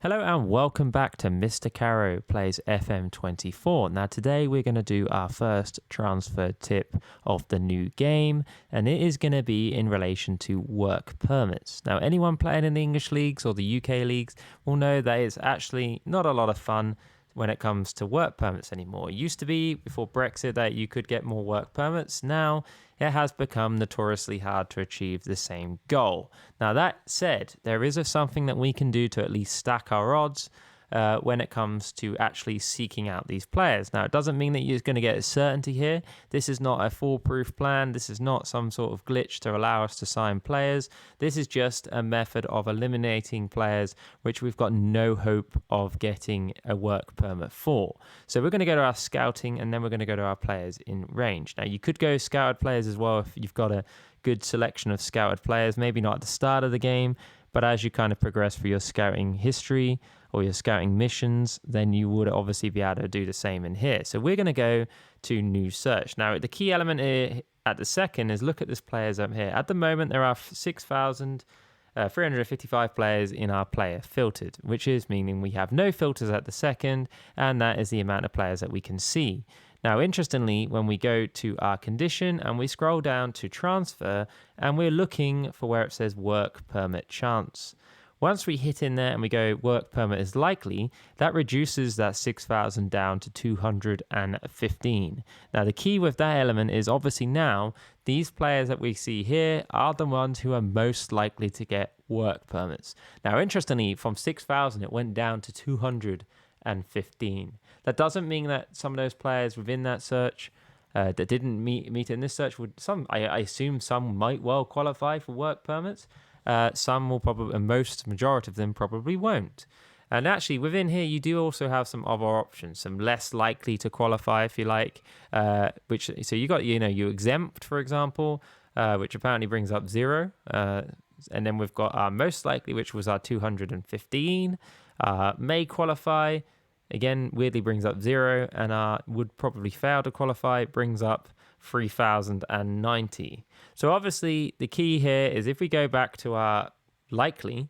Hello and welcome back to Mr. Caro Plays FM24. Now today we're going to do our first transfer tip of the new game, and it is going to be in relation to work permits. Now anyone playing in the English leagues or the UK leagues will know that it's actually not a lot of fun when it comes to work permits anymore. It used to be before Brexit that you could get more work permits. Now it has become notoriously hard to achieve the same goal. Now that said, there is something that we can do to at least stack our odds when it comes to actually seeking out these players. Now, it doesn't mean that you're going to get a certainty here. This is not a foolproof plan. This is not some sort of glitch to allow us to sign players. This is just a method of eliminating players which we've got no hope of getting a work permit for. So we're going to go to our scouting, and then we're going to go to our players in range. Now, you could go scouted players as well if you've got a good selection of scouted players, maybe not at the start of the game, but as you kind of progress through your scouting history or your scouting missions, then you would obviously be able to do the same in here. So we're going to go to new search. Now, the key element here at the second is look at this players up here. At the moment, there are 6,355 players in our player filtered, which is meaning we have no filters at the second, and that is the amount of players that we can see. Now, interestingly, when we go to our condition and we scroll down to transfer and we're looking for where it says work permit chance. Once we hit in there and we go work permit is likely, that reduces that 6,000 down to 215. Now, the key with that element is obviously now these players that we see here are the ones who are most likely to get work permits. Now, interestingly, from 6,000, it went down to 215. That doesn't mean that some of those players within that search that didn't meet in this search would I assume some might well qualify for work permits. Some will probably, and majority of them probably won't. And actually, within here, you do also have some other options, some less likely to qualify, if you like. So you got you exempt, for example, which apparently brings up 0. And then we've got our most likely, which was our 215. May qualify, again, weirdly brings up 0, and would probably fail to qualify, brings up 3,090. So obviously the key here is if we go back to our likely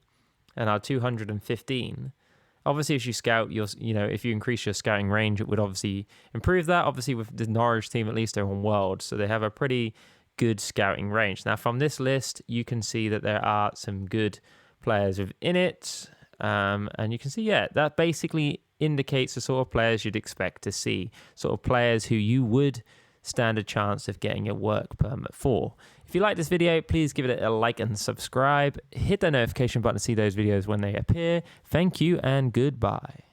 and our 215, obviously if you scout, if you increase your scouting range, it would obviously improve that. Obviously with the Norwich team, at least they're on world, so they have a pretty good scouting range. Now from this list, you can see that there are some good players within it. And you can see, that basically indicates the sort of players you'd expect to see, sort of players who you would stand a chance of getting a work permit for. If you like this video, please give it a like and subscribe. Hit the notification button to see those videos when they appear. Thank you and goodbye.